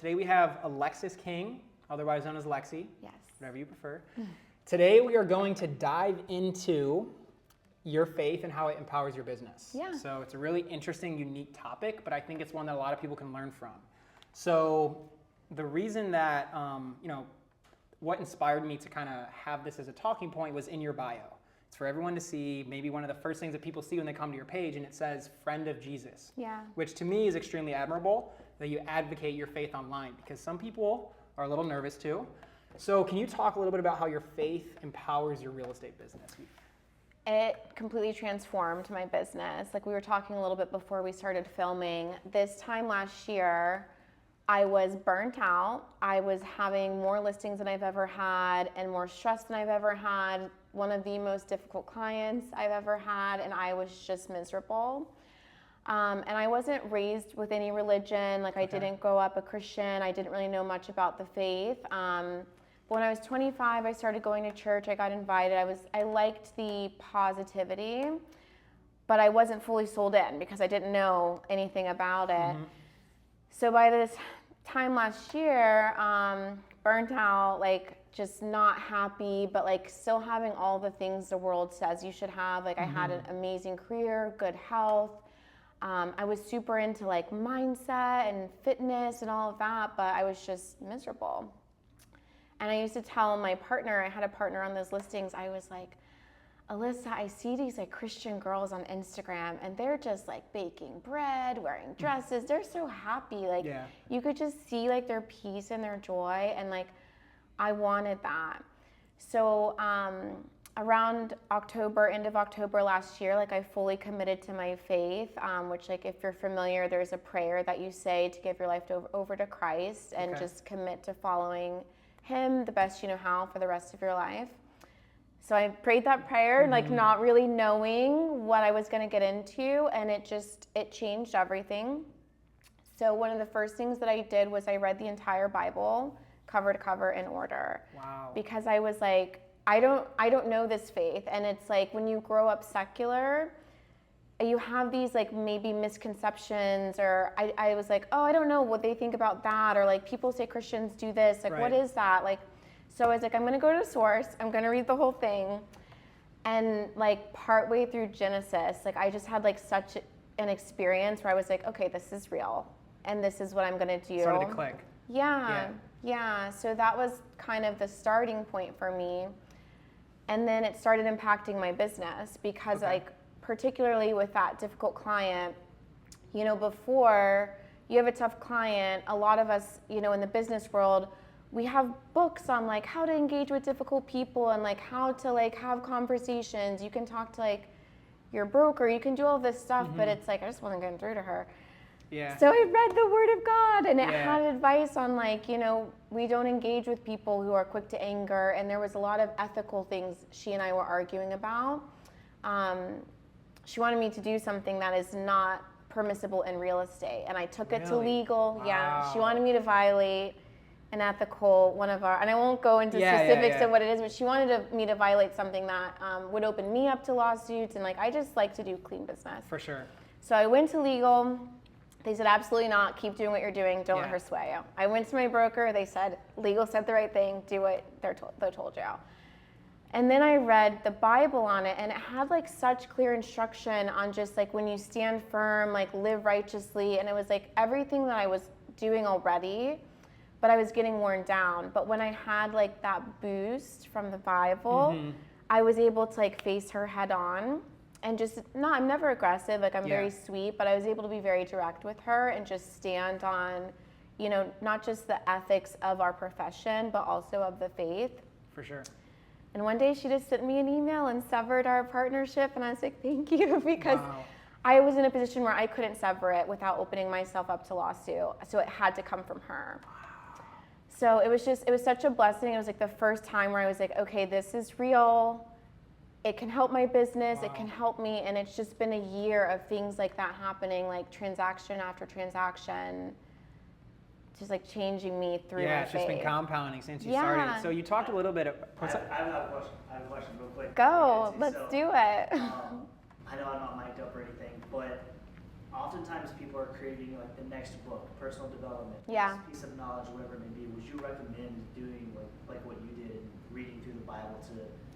Today we have Alexis King, otherwise known as Lexi. Yes. Whatever you prefer. Today we are going to dive into your faith and how it empowers your business. Yeah. So it's a really interesting, unique topic, but I think it's one that a lot of people can learn from. So the reason that, what inspired me to kind of have this as a talking point was in your bio. It's for everyone to see, maybe one of the first things that people see when they come to your page, and it says, friend of Jesus. Yeah. Which to me is extremely admirable that you advocate your faith online, because some people are a little nervous too. So can you talk a little bit about how your faith empowers your real estate business? It completely transformed my business. Like we were talking a little bit before we started filming. This time last year, I was burnt out. I was having more listings than I've ever had and more stress than I've ever had. One of the most difficult clients I've ever had, and I was just miserable. And I wasn't raised with any religion. Like I didn't grow up a Christian. I didn't really know much about the faith. But when I was 25, I started going to church. I got invited. I liked the positivity, but I wasn't fully sold in because I didn't know anything about it. Mm-hmm. So by this time last year, burnt out, like just not happy, but like still having all the things the world says you should have. Like I had an amazing career, good health. I was super into like mindset and fitness and all of that, but I was just miserable. And I used to tell my partner, I had a partner on those listings, I was like, Alyssa, I see these like Christian girls on Instagram and they're just like baking bread, wearing dresses. They're so happy. Like you could just see like their peace and their joy, and like I wanted that. So around October, end of October last year, like I fully committed to my faith, which like if you're familiar, there's a prayer that you say to give your life over to Christ and just commit to following Him the best you know how for the rest of your life. So I prayed that prayer, like not really knowing what I was going to get into, and it changed everything. So one of the first things that I did was I read the entire Bible cover to cover in order. Wow. Because I was like, I don't know this faith, and it's like when you grow up secular, you have these like maybe misconceptions, or I was like, oh, I don't know what they think about that, or like people say Christians do this, like what is that? Like, so I was like, I'm gonna go to source, I'm gonna read the whole thing, and like partway through Genesis, like I just had like such an experience where I was like, okay, this is real, and this is what I'm gonna do. Started to click. Yeah. So that was kind of the starting point for me, and then it started impacting my business because like, particularly with that difficult client, before you have a tough client, a lot of us, in the business world, we have books on like how to engage with difficult people and like how to like have conversations. You can talk to like your broker, you can do all this stuff, but it's like, I just wasn't getting through to her. Yeah. So I read the Word of God, and it had advice on like, we don't engage with people who are quick to anger, and there was a lot of ethical things she and I were arguing about. She wanted me to do something that is not permissible in real estate, and I took it to legal. Wow. Yeah, she wanted me to violate an ethical one of our, and I won't go into specifics of what it is, but she wanted me to violate something that would open me up to lawsuits, and like I just like to do clean business. For sure. So I went to legal. They said, absolutely not. Keep doing what you're doing. Don't let her sway you. I went to my broker. They said, legal said the right thing. Do what they told you. And then I read the Bible on it, and it had like such clear instruction on just like when you stand firm, like live righteously. And it was like everything that I was doing already, but I was getting worn down. But when I had like that boost from the Bible, I was able to like face her head on. And I'm never aggressive, like I'm very sweet, but I was able to be very direct with her and just stand on, not just the ethics of our profession, but also of the faith. For sure. And one day she just sent me an email and severed our partnership, and I was like, thank you, because I was in a position where I couldn't sever it without opening myself up to lawsuit, so it had to come from her. Wow. So it was such a blessing. It was like the first time where I was like, okay, this is real. It can help my business, it can help me, and it's just been a year of things like that happening, like transaction after transaction, just like changing me through my faith. Yeah, it's just been compounding since you started. So you talked a little bit I have a question real quick. Go, let's do it. I know I'm not mic'd up or anything, but oftentimes people are creating like the next book, personal development, Yeah. piece of knowledge, whatever it may be. Would you recommend doing like what you did and reading through the Bible to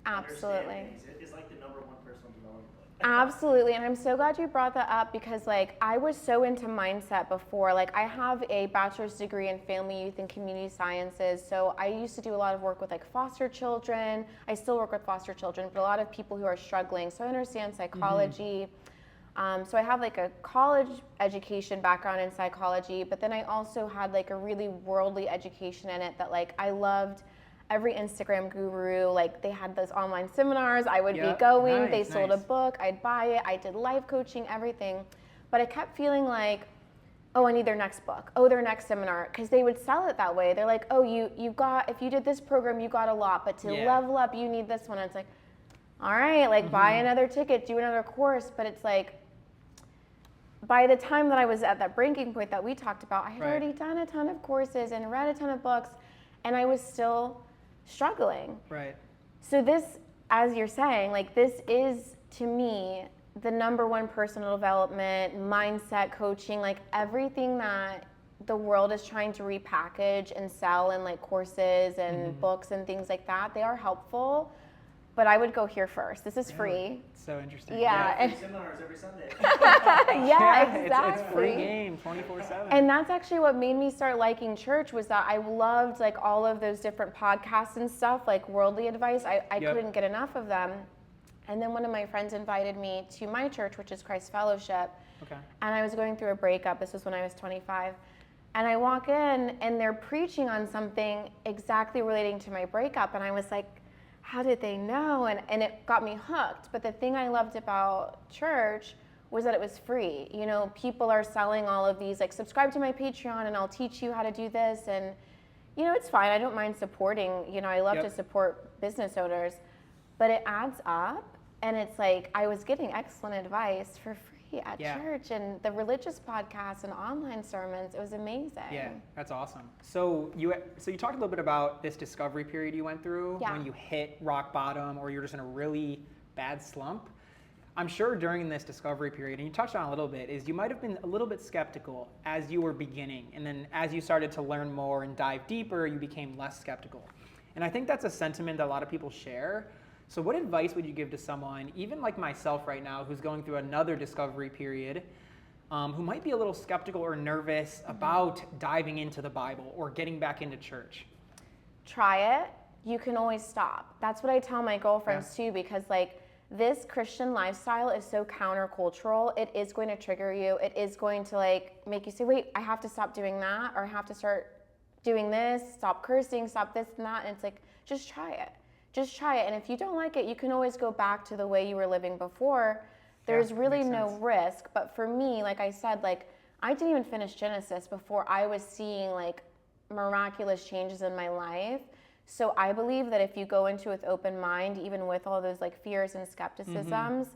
Absolutely. understand things? It's like the number one personal development book. Absolutely, and I'm so glad you brought that up because like I was so into mindset before. Like I have a bachelor's degree in family, youth, and community sciences. So I used to do a lot of work with like foster children. I still work with foster children, but a lot of people who are struggling. So I understand psychology. So I have like a college education background in psychology, but then I also had like a really worldly education in it that like I loved. Every Instagram guru, like they had those online seminars, I would be going, they sold a book, I'd buy it, I did life coaching, everything. But I kept feeling like, oh, I need their next book, oh, their next seminar, because they would sell it that way. They're like, oh, you got, if you did this program, you got a lot, but to level up, you need this one. And it's like, all right, like buy another ticket, do another course, but it's like, by the time that I was at that breaking point that we talked about, I had already done a ton of courses and read a ton of books, and I was still struggling. Right. So this, as you're saying, like this is to me the number one personal development, mindset coaching, like everything that the world is trying to repackage and sell in like courses and books and things like that. They are helpful, but I would go here first. This is free. So interesting. Yeah. Free seminars every Sunday. Exactly. It's free game 24/7. And that's actually what made me start liking church was that I loved like all of those different podcasts and stuff, like worldly advice. I couldn't get enough of them. And then one of my friends invited me to my church, which is Christ Fellowship. Okay. And I was going through a breakup. This was when I was 25. And I walk in and they're preaching on something exactly relating to my breakup. And I was like, how did they know? And it got me hooked. But the thing I loved about church was that it was free. You know, people are selling all of these, like subscribe to my Patreon and I'll teach you how to do this. And, you know, it's fine. I don't mind supporting, you know, I love to support business owners, but it adds up. And it's like, I was getting excellent advice for free at church and the religious podcasts and online sermons. It was amazing. Yeah, that's awesome. So you talked a little bit about this discovery period you went through when you hit rock bottom or you're just in a really bad slump. I'm sure during this discovery period, and you touched on it a little bit, is you might have been a little bit skeptical as you were beginning. And then as you started to learn more and dive deeper, you became less skeptical. And I think that's a sentiment that a lot of people share. So what advice would you give to someone, even like myself right now, who's going through another discovery period, who might be a little skeptical or nervous about diving into the Bible or getting back into church? Try it. You can always stop. That's what I tell my girlfriends too, because like this Christian lifestyle is so countercultural. It is going to trigger you. It is going to like make you say, wait, I have to stop doing that, or I have to start doing this, stop cursing, stop this and that. And it's like, just try it. Just try it. And if you don't like it, you can always go back to the way you were living before. There's really no risk. But for me, like I said, like I didn't even finish Genesis before I was seeing like miraculous changes in my life. So I believe that if you go into it with open mind, even with all those like fears and skepticisms,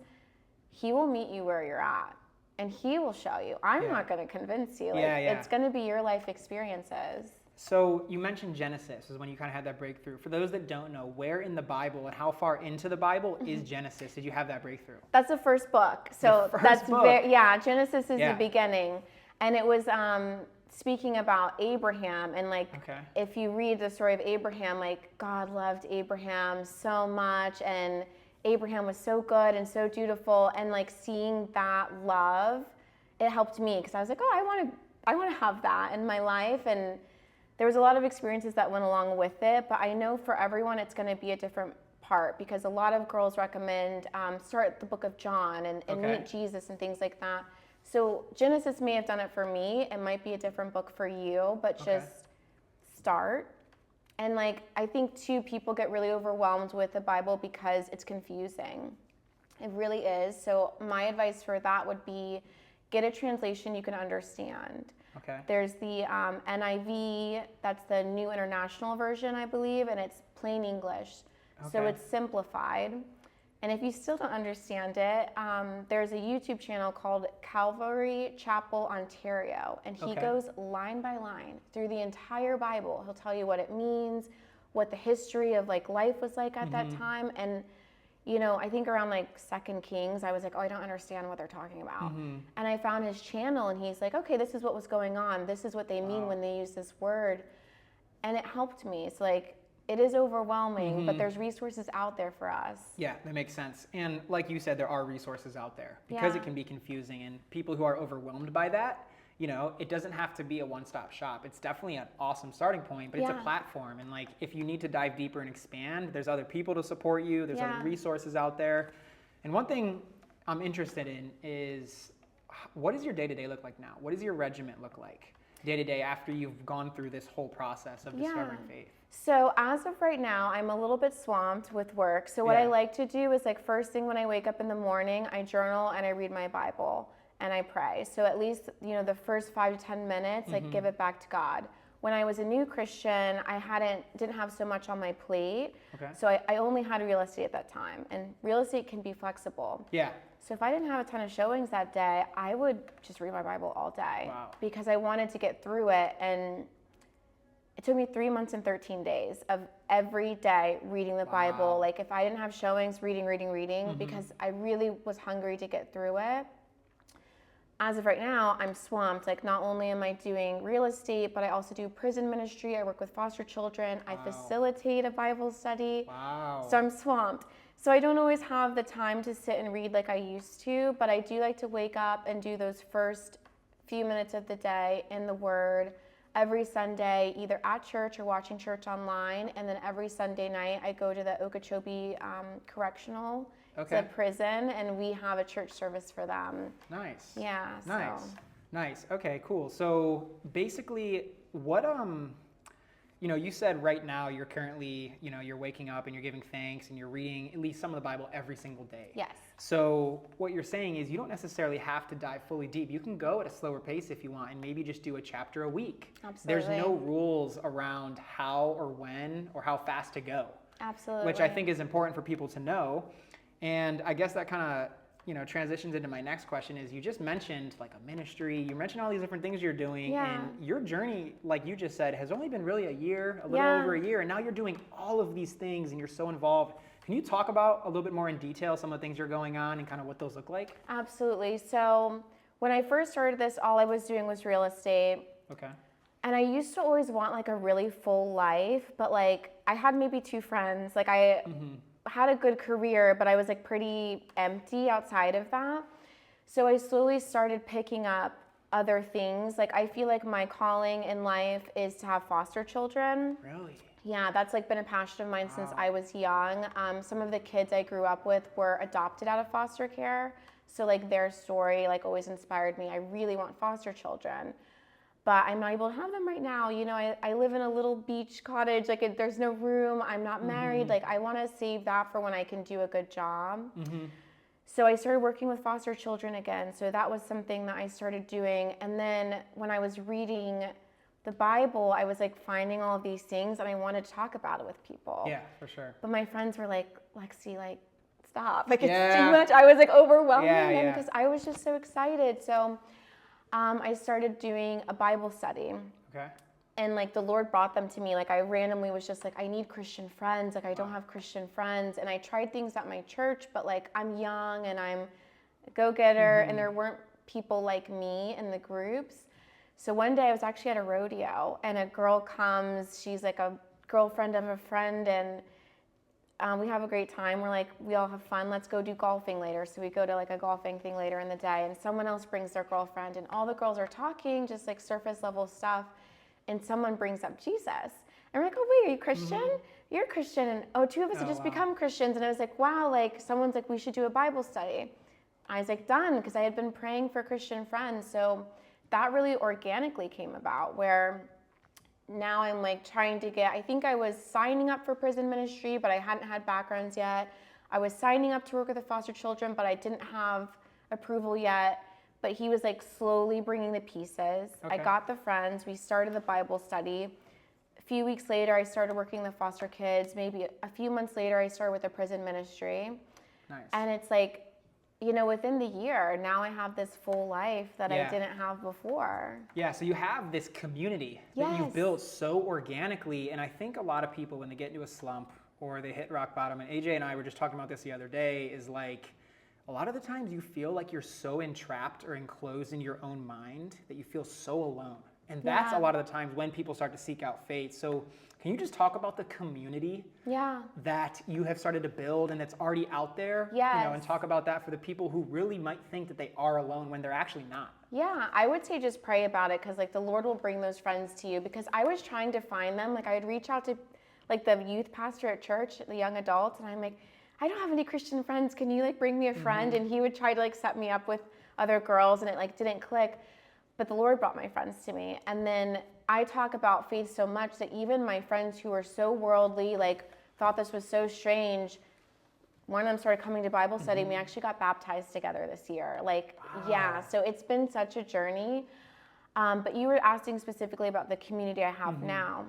he will meet you where you're at and he will show you. I'm not going to convince you. Like, it's going to be your life experiences. So you mentioned Genesis is when you kind of had that breakthrough. For those that don't know, where in the Bible and how far into the Bible is Genesis? Did you have that breakthrough? That's the first book. So Genesis is the beginning. And it was speaking about Abraham and like if you read the story of Abraham, like God loved Abraham so much and Abraham was so good and so dutiful, and like seeing that love, it helped me because I was like, oh, I want to have that in my life. And there was a lot of experiences that went along with it, but I know for everyone it's going to be a different part because a lot of girls recommend start the book of John and meet Jesus and things like that. So Genesis may have done it for me. It might be a different book for you, but just start. And like I think too, people get really overwhelmed with the Bible because it's confusing. It really is. So my advice for that would be get a translation you can understand. There's the NIV, that's the New International Version, I believe, and it's plain English. So it's simplified. And if you still don't understand it, there's a YouTube channel called Calvary Chapel Ontario, and he goes line by line through the entire Bible. He'll tell you what it means, what the history of like life was like at that time, and I think around like 2 Kings, I was like, oh, I don't understand what they're talking about. And I found his channel and he's like, okay, this is what was going on. This is what they mean when they use this word. And it helped me. It's like, it is overwhelming, but there's resources out there for us. Yeah, that makes sense. And like you said, there are resources out there because it can be confusing, and people who are overwhelmed by that, it doesn't have to be a one-stop shop. It's definitely an awesome starting point, but it's a platform. And like, if you need to dive deeper and expand, there's other people to support you. There's other resources out there. And one thing I'm interested in is, what does your day-to-day look like now? What does your regiment look like day-to-day after you've gone through this whole process of discovering faith? So as of right now, I'm a little bit swamped with work. So what I like to do is like first thing when I wake up in the morning, I journal and I read my Bible and I pray. So at least, the first 5 to 10 minutes, like give it back to God. When I was a new Christian, I didn't have so much on my plate. Okay. So I only had real estate at that time, and real estate can be flexible. Yeah. So if I didn't have a ton of showings that day, I would just read my Bible all day because I wanted to get through it. And it took me 3 months and 13 days of every day reading the Bible. Like if I didn't have showings, reading, because I really was hungry to get through it. As of right now, I'm swamped. Like not only am I doing real estate, but I also do prison ministry. I work with foster children. I facilitate a Bible study. So I'm swamped. So I don't always have the time to sit and read like I used to, but I do like to wake up and do those first few minutes of the day in the Word every Sunday, either at church or watching church online. And then every Sunday night, I go to the Okeechobee Correctional. It's a prison, and we have a church service for them. Nice. Yeah. Nice. Okay, cool. So basically, what you said right now you're currently, you're waking up and you're giving thanks and you're reading at least some of the Bible every single day. Yes. So what you're saying is you don't necessarily have to dive fully deep. You can go at a slower pace if you want and maybe just do a chapter a week. Absolutely. There's no rules around how or when or how fast to go. Absolutely. Which I think is important for people to know. And I guess that kind of, transitions into my next question is you just mentioned like a ministry, you mentioned all these different things you're doing, and your journey, like you just said, has only been really a little over a year, and now you're doing all of these things and you're so involved. Can you talk about a little bit more in detail some of the things you're going on and kind of what those look like? Absolutely. So when I first started this, all I was doing was real estate. Okay. And I used to always want like a really full life, but like I had maybe 2 friends. Like I had a good career, but I was like pretty empty outside of that. So I slowly started picking up other things. Like I feel like my calling in life is to have foster children. Really? Yeah, that's like been a passion of mine since I was young. Some of the kids I grew up with were adopted out of foster care. So like their story like always inspired me. I really want foster children. But I'm not able to have them right now. I live in a little beach cottage. Like there's no room. I'm not married. Like I want to save that for when I can do a good job. So I started working with foster children again. So that was something that I started doing. And then when I was reading the Bible, I was like finding all of these things and I wanted to talk about it with people. Yeah, for sure. But my friends were like, Lexi, like stop. Like it's too much. I was like overwhelming them because I was just so excited. So I started doing a Bible study. Okay. And like the Lord brought them to me. Like I randomly was just like, I need Christian friends. Like I don't have Christian friends. And I tried things at my church, but like I'm young and I'm a go-getter and there weren't people like me in the groups. So one day I was actually at a rodeo and a girl comes, she's like a girlfriend of a friend, and we have a great time. We're like, we all have fun. Let's go do golfing later. So we go to like a golfing thing later in the day, and someone else brings their girlfriend, and all the girls are talking, just like surface level stuff. And someone brings up Jesus. And we're like, oh, wait, are you Christian? You're Christian. And 2 of us have just become Christians. And I was like, wow, like someone's like, we should do a Bible study. I was like, done, because I had been praying for Christian friends. So that really organically came about, where now I'm like trying to I think I was signing up for prison ministry, but I hadn't had backgrounds yet. I was signing up to work with the foster children, but I didn't have approval yet. But he was like slowly bringing the pieces. Okay. I got the friends. We started the Bible study. A few weeks later, I started working the foster kids. Maybe a few months later, I started with the prison ministry. Nice. And it's like, within the year, now I have this full life that I didn't have before. Yeah, so you have this community that you built so organically. And I think a lot of people, when they get into a slump or they hit rock bottom. And AJ and I were just talking about this the other day, is like, a lot of the times you feel like you're so entrapped or enclosed in your own mind that you feel so alone. And that's a lot of the times when people start to seek out faith. So can you just talk about the community that you have started to build and that's already out there? Yes. You know, and talk about that for the people who really might think that they are alone when they're actually not. Yeah, I would say just pray about it, because like the Lord will bring those friends to you. Because I was trying to find them. Like I would reach out to like the youth pastor at church, the young adults, and I'm like, I don't have any Christian friends. Can you like bring me a friend? And he would try to like set me up with other girls, and it like didn't click. But the Lord brought my friends to me. And then I talk about faith so much that even my friends who were so worldly, like thought this was so strange, one of them started coming to Bible study. We actually got baptized together this year. Like, yeah, so it's been such a journey. But you were asking specifically about the community I have now.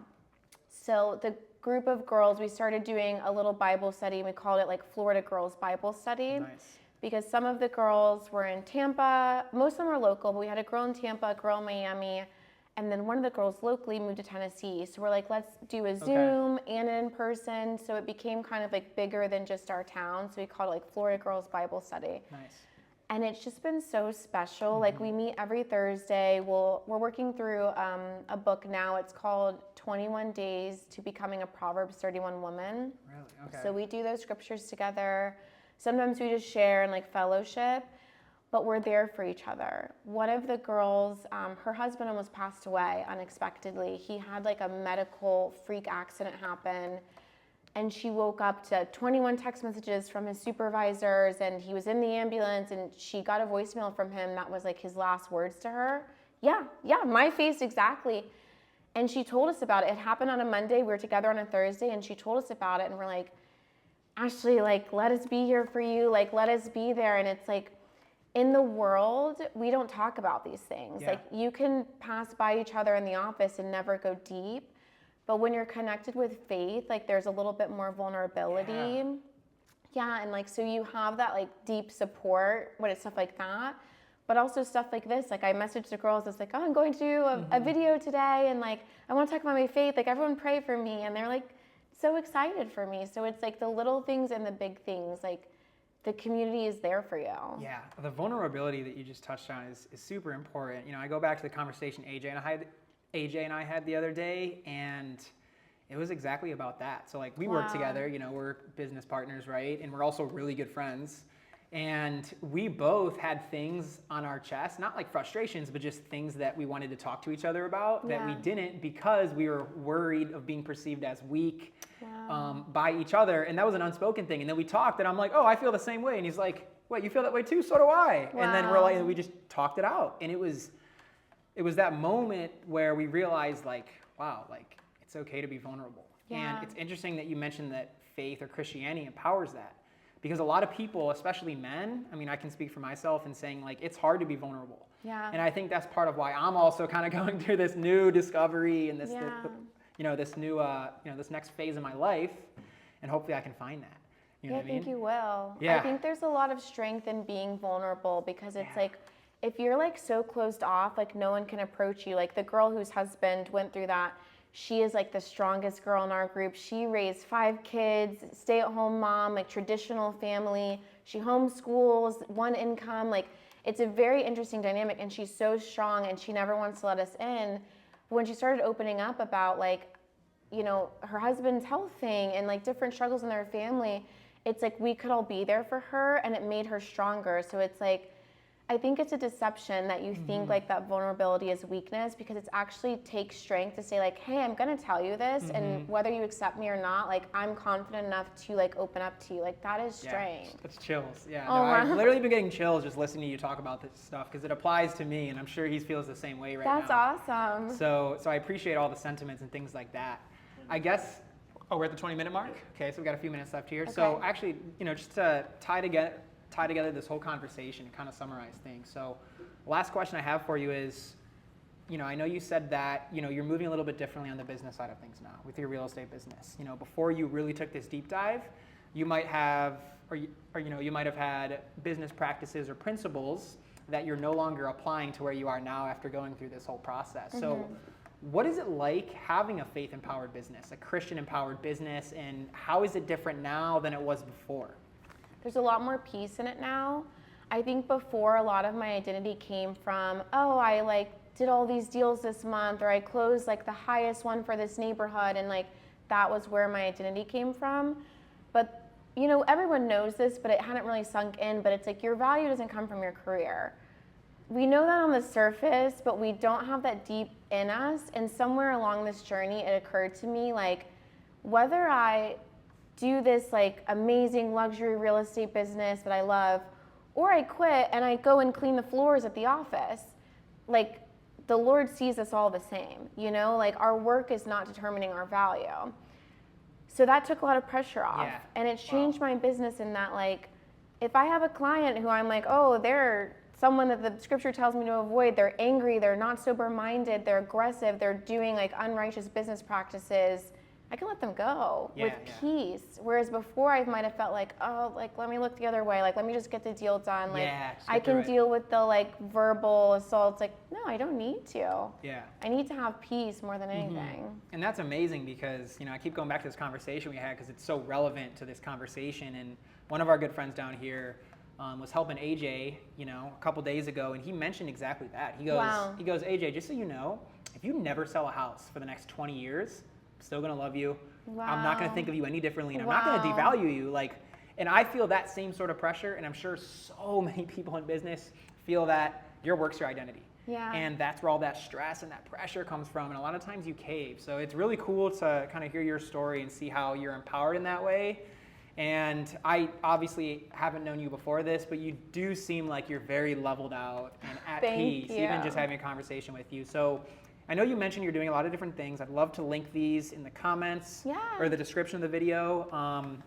So the group of girls, we started doing a little Bible study, and we called it like Florida Girls Bible Study. Nice. Because some of the girls were in Tampa, most of them were local, but we had a girl in Tampa, a girl in Miami, and then one of the girls locally moved to Tennessee. So we're like, let's do a Zoom and an in-person. So it became kind of like bigger than just our town. So we called it like Florida Girls Bible Study. Nice. And it's just been so special. Like we meet every Thursday. We're working through a book now. It's called 21 Days to Becoming a Proverbs 31 Woman. Really? Okay. So we do those scriptures together. Sometimes we just share and like fellowship, but we're there for each other. One of the girls, her husband almost passed away unexpectedly. He had like a medical freak accident happen, and she woke up to 21 text messages from his supervisors, and he was in the ambulance, and she got a voicemail from him that was like his last words to her. Yeah, my face exactly. And she told us about it. It happened on a Monday. We were together on a Thursday, and she told us about it, and we're like, Ashley, like, let us be here for you. Like, let us be there. And it's like, in the world, we don't talk about these things. Like, you can pass by each other in the office and never go deep. But when you're connected with faith, like, there's a little bit more vulnerability. Yeah, and like, so you have that like deep support when it's stuff like that. But also stuff like this, like I messaged the girls, it's like, oh, I'm going to do a video today, and like, I want to talk about my faith. Like, everyone pray for me. And they're like, so excited for me. So it's like the little things and the big things, like the community is there for you. Yeah, the vulnerability that you just touched on is super important. You know, I go back to the conversation AJ and I had the other day, and it was exactly about that. So like we work together, you know, we're business partners, right? And we're also really good friends. And we both had things on our chest, not like frustrations, but just things that we wanted to talk to each other about that we didn't, because we were worried of being perceived as weak by each other. And that was an unspoken thing. And then we talked, and I'm like, oh, I feel the same way. And he's like, wait, you feel that way too? So do I. And then we're like, we just talked it out. And it was that moment where we realized like, wow, like it's okay to be vulnerable. And it's interesting that you mentioned that faith or Christianity empowers that. Because a lot of people, especially men, I mean, I can speak for myself in saying like, it's hard to be vulnerable. Yeah. And I think that's part of why I'm also kind of going through this new discovery and this, this new, this next phase of my life. And hopefully I can find that. You know what I mean? I think you will. Yeah. I think there's a lot of strength in being vulnerable, because it's like, if you're like so closed off, like no one can approach you. Like the girl whose husband went through that, she is like the strongest girl in our group. She raised 5 kids, stay-at-home mom, like traditional family. She homeschools, one income. Like it's a very interesting dynamic, and she's so strong, and she never wants to let us in. But when she started opening up about like, you know, her husband's health thing and like different struggles in their family, it's like we could all be there for her, and it made her stronger. So it's like, I think it's a deception that you think like that vulnerability is weakness, because it's actually takes strength to say like, hey, I'm gonna tell you this, and whether you accept me or not, like I'm confident enough to like open up to you. Like that is strength. That's chills. Yeah, Oh, I've wow. literally been getting chills just listening to you talk about this stuff, because it applies to me, and I'm sure he feels the same way right now. That's awesome. So I appreciate all the sentiments and things like that. I guess, we're at the 20-minute mark? Okay, so we've got a few minutes left here. So actually, you know, just to tie together this whole conversation and kind of summarize things. So last question I have for you is, you know, I know you said that, you know, you're moving a little bit differently on the business side of things now with your real estate business. You know, before you really took this deep dive, you might have, you might have had business practices or principles that you're no longer applying to where you are now after going through this whole process. So what is it like having a faith-empowered business, a Christian-empowered business, and how is it different now than it was before? There's a lot more peace in it now. I think before, a lot of my identity came from, oh, I like did all these deals this month, or I closed like the highest one for this neighborhood, and like that was where my identity came from. But you know, everyone knows this, but it hadn't really sunk in, but it's like your value doesn't come from your career. We know that on the surface, but we don't have that deep in us. And somewhere along this journey, it occurred to me, like, whether I do this like amazing luxury real estate business that I love, or I quit and I go and clean the floors at the office, like, the Lord sees us all the same, you know? Like, our work is not determining our value. So that took a lot of pressure off. Yeah. And it's changed my business in that, like, if I have a client who I'm like, oh, they're someone that the scripture tells me to avoid, they're angry, they're not sober-minded, they're aggressive, they're doing like unrighteous business practices, I can let them go with peace. Whereas before I might have felt like, oh, like, let me look the other way. Like, let me just get the deal done. Like, I can deal with the like verbal assaults. Like, no, I don't need to. Yeah. I need to have peace more than anything. And that's amazing because, you know, I keep going back to this conversation we had because it's so relevant to this conversation. And one of our good friends down here was helping AJ, you know, a couple days ago, and he mentioned exactly that. He goes, AJ, just so you know, if you never sell a house for the next 20 years, I'm still gonna love you. Wow. I'm not gonna think of you any differently, and I'm not gonna devalue you. Like, and I feel that same sort of pressure, and I'm sure so many people in business feel that your work's your identity. Yeah. And that's where all that stress and that pressure comes from, and a lot of times you cave. So it's really cool to kind of hear your story and see how you're empowered in that way. And I obviously haven't known you before this, but you do seem like you're very leveled out and at peace, even just having a conversation with you. So I know you mentioned you're doing a lot of different things. I'd love to link these in the comments or the description of the video.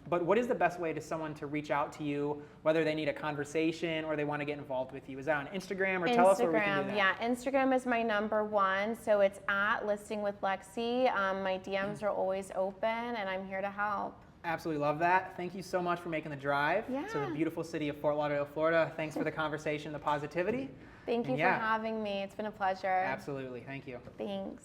But what is the best way to someone to reach out to you, whether they need a conversation or they want to get involved with you? Is that on Instagram, or tell us where we can do that? Yeah, Instagram is my #1, so it's at Listing with Lexi. My DMs are always open, and I'm here to help. Absolutely love that. Thank you so much for making the drive to the beautiful city of Fort Lauderdale, Florida. Thanks for the conversation, the positivity. Thank you for having me. It's been a pleasure. Absolutely. Thank you. Thanks.